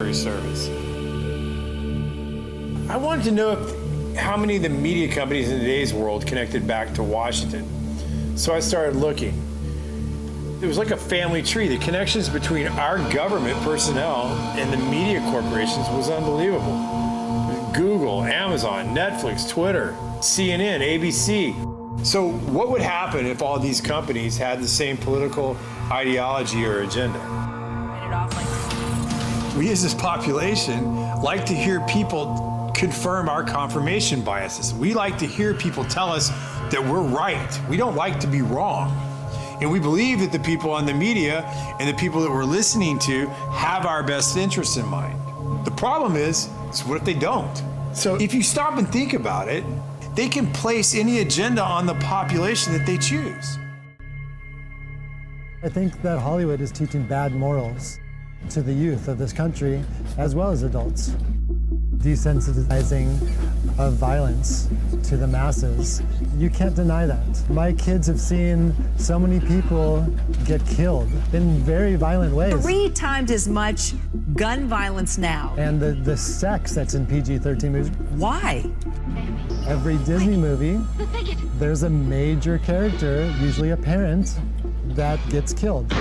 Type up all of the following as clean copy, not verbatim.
military service. I wanted to know how many of the media companies in today's world connected back to Washington. So I started looking. It was like a family tree. The connections between our government personnel and the media corporations was unbelievable. Google, Amazon, Netflix, Twitter, CNN, ABC. So what would happen if all these companies had the same political ideology or agenda? We as this population like to hear people confirm our confirmation biases. We like to hear people tell us that we're right. We don't like to be wrong. And we believe that the people on the media and the people that we're listening to have our best interests in mind. The problem is what if they don't? So if you stop and think about it, they can place any agenda on the population that they choose. I think that Hollywood is teaching bad morals to the youth of this country, as well as adults. Desensitizing of violence to the masses. You can't deny that. My kids have seen so many people get killed in very violent ways. 3 times as much gun violence now. And the sex that's in PG-13 movies. Why? Every Disney movie, there's a major character, usually a parent, that gets killed.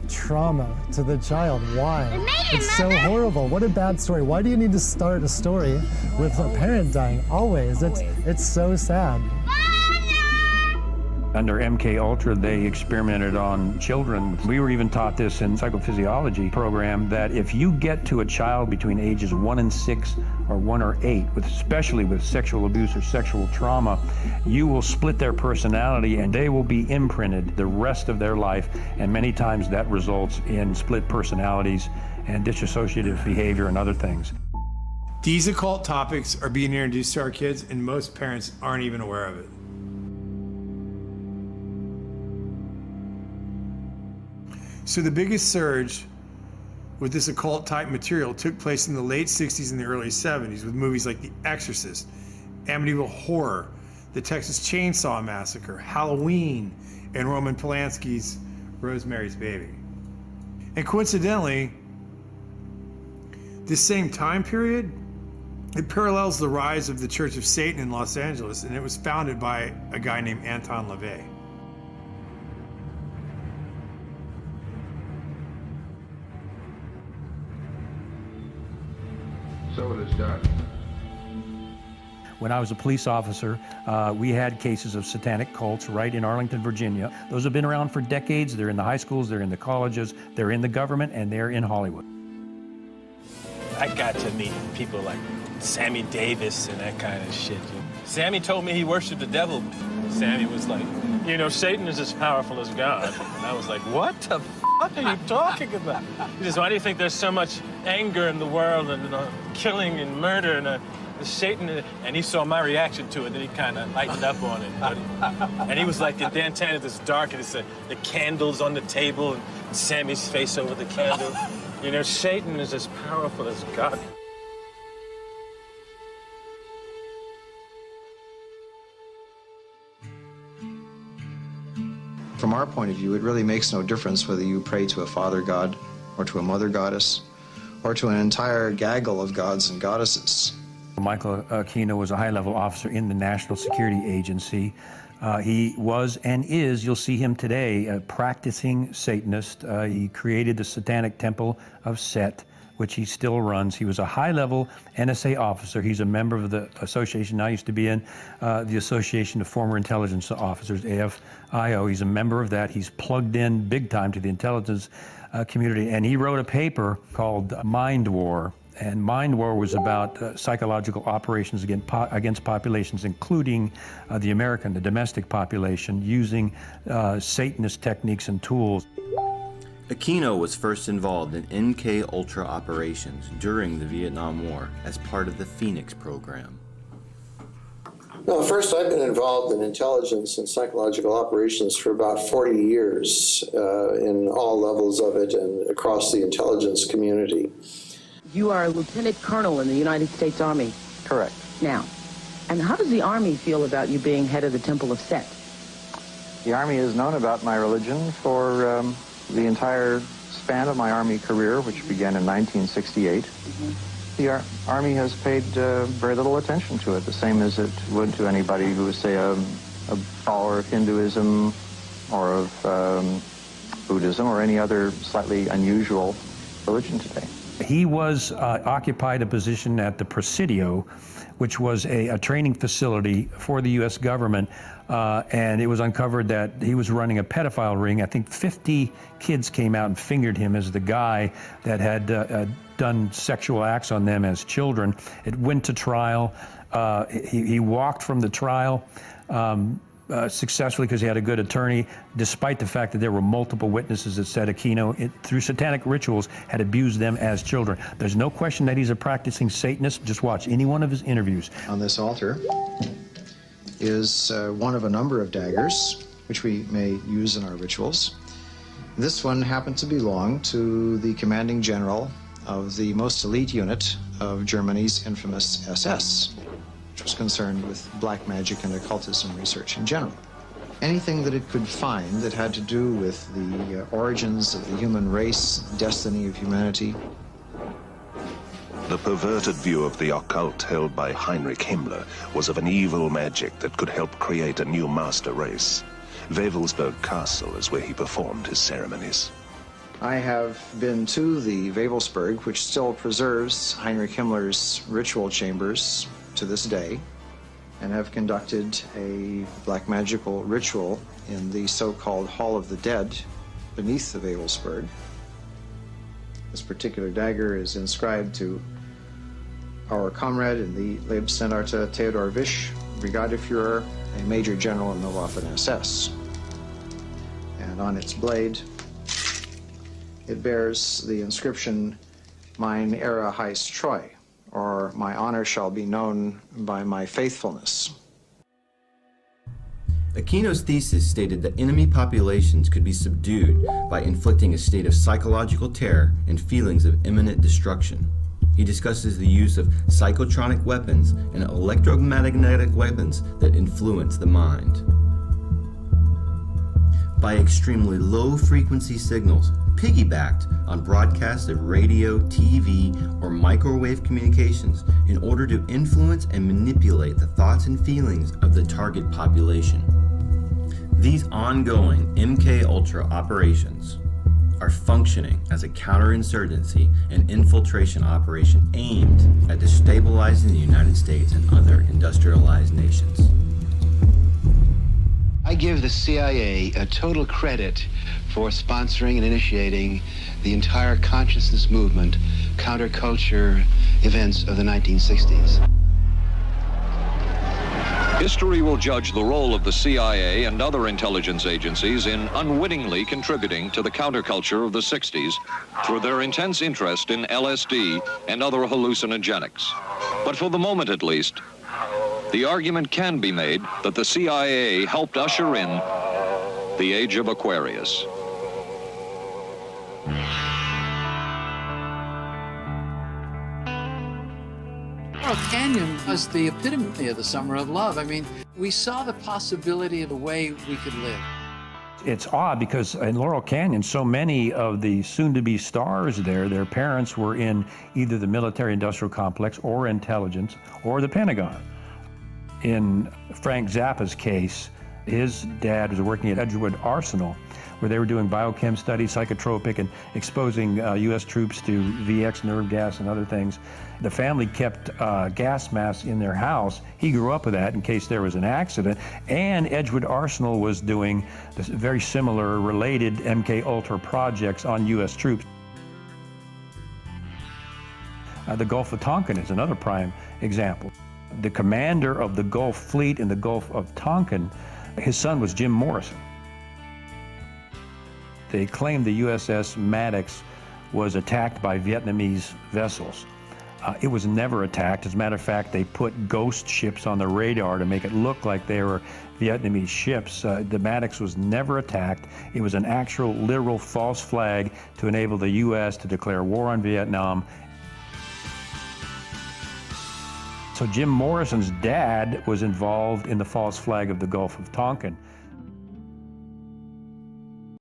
Trauma to the child. Why? It's so horrible. What a bad story. Why do you need to start a story with a parent dying? Always. It's so sad. Under MK Ultra, they experimented on children. We were even taught this in psychophysiology program that if you get to a child between ages 1 and 6 or 1 or 8, especially with sexual abuse or sexual trauma, you will split their personality and they will be imprinted the rest of their life. And many times that results in split personalities and dissociative behavior and other things. These occult topics are being introduced to our kids and most parents aren't even aware of it. So the biggest surge with this occult type material took place in the late 60s and the early 70s with movies like The Exorcist, Amityville Horror, The Texas Chainsaw Massacre, Halloween, and Roman Polanski's Rosemary's Baby. And coincidentally, this same time period, it parallels the rise of the Church of Satan in Los Angeles, and it was founded by a guy named Anton LaVey. So it is done. When I was a police officer, we had cases of satanic cults right in Arlington, Virginia. Those have been around for decades. They're in the high schools, they're in the colleges, they're in the government, and they're in Hollywood. I got to meet people like Sammy Davis and that kind of shit. Sammy told me he worshiped the devil. Sammy was like, you know, Satan is as powerful as God. And I was like, what the fuck are you talking about? He says, why do you think there's so much anger in the world and killing and murder and Satan? And he saw my reaction to it, and he kind of lightened up on it. And he was like, in downtown, it's dark, and it's the candles on the table, and Sammy's face over the candle. You know, Satan is as powerful as God. From our point of view, it really makes no difference whether you pray to a father god or to a mother goddess or to an entire gaggle of gods and goddesses. Michael Aquino was a high-level officer in the National Security Agency. He was and is, you'll see him today, a practicing Satanist. He created the Satanic Temple of Set, which he still runs. He was a high-level NSA officer. He's a member of the association I used to be in, the Association of Former Intelligence Officers, AFIO. He's a member of that. He's plugged in big time to the intelligence community, and he wrote a paper called Mind War. And Mind War was about psychological operations against populations, including the domestic population, using Satanist techniques and tools. Aquino was first involved in MK Ultra operations during the Vietnam War as part of the Phoenix program. No, first I've been involved in intelligence and psychological operations for about 40 years in all levels of it and across the intelligence community. You are a lieutenant colonel in the United States Army. Correct. Now, and how does the Army feel about you being head of the Temple of Set? The Army has known about my religion for the entire span of my Army career, which began in 1968, the Army has paid very little attention to it, the same as it would to anybody who was, say, a follower of Hinduism or of Buddhism or any other slightly unusual religion today. He was occupied a position at the Presidio, which was a training facility for the U.S. government, and it was uncovered that he was running a pedophile ring. I think 50 kids came out and fingered him as the guy that had done sexual acts on them as children. It went to trial. He walked from the trial successfully because he had a good attorney, despite the fact that there were multiple witnesses that said Aquino, through satanic rituals, had abused them as children. There's no question that he's a practicing Satanist. Just watch any one of his interviews. On this altar is one of a number of daggers, which we may use in our rituals. This one happened to belong to the commanding general of the most elite unit of Germany's infamous SS, which was concerned with black magic and occultism research in general. Anything that it could find that had to do with the origins of the human race, destiny of humanity. The perverted view of the occult held by Heinrich Himmler was of an evil magic that could help create a new master race. Wewelsburg Castle is where he performed his ceremonies. I have been to the Wewelsburg, which still preserves Heinrich Himmler's ritual chambers to this day, and have conducted a black magical ritual in the so-called Hall of the Dead beneath the Wewelsburg. This particular dagger is inscribed to our comrade in the Leibstandarte Theodor Wisch, Brigadeführer, a major general in the Waffen-SS. And on its blade, it bears the inscription, Mein Ehre heißt Treu, or my honor shall be known by my faithfulness. Aquino's thesis stated that enemy populations could be subdued by inflicting a state of psychological terror and feelings of imminent destruction. He discusses the use of psychotronic weapons and electromagnetic weapons that influence the mind. By extremely low-frequency signals, piggybacked on broadcasts of radio, TV, or microwave communications in order to influence and manipulate the thoughts and feelings of the target population. These ongoing MK-Ultra operations are functioning as a counterinsurgency and infiltration operation aimed at destabilizing the United States and other industrialized nations. I give the CIA a total credit for sponsoring and initiating the entire consciousness movement, counterculture events of the 1960s. History will judge the role of the CIA and other intelligence agencies in unwittingly contributing to the counterculture of the 60s through their intense interest in LSD and other hallucinogenics. But for the moment at least, the argument can be made that the CIA helped usher in the age of Aquarius. Laurel Canyon was the epitome of the summer of love. I mean, we saw the possibility of the way we could live. It's odd because in Laurel Canyon, so many of the soon-to-be stars there, their parents were in either the military-industrial complex or intelligence or the Pentagon. In Frank Zappa's case, his dad was working at Edgewood Arsenal, where they were doing biochem studies, psychotropic, and exposing U.S. troops to VX nerve gas and other things. The family kept gas masks in their house. He grew up with that in case there was an accident. And Edgewood Arsenal was doing this very similar, related MK-Ultra projects on U.S. troops. The Gulf of Tonkin is another prime example. The commander of the Gulf Fleet in the Gulf of Tonkin, his son was Jim Morrison. They claimed the USS Maddox was attacked by Vietnamese vessels. It was never attacked. As a matter of fact, they put ghost ships on the radar to make it look like they were Vietnamese ships. The Maddox was never attacked. It was an actual, literal false flag to enable the U.S. to declare war on Vietnam. So Jim Morrison's dad was involved in the false flag of the Gulf of Tonkin.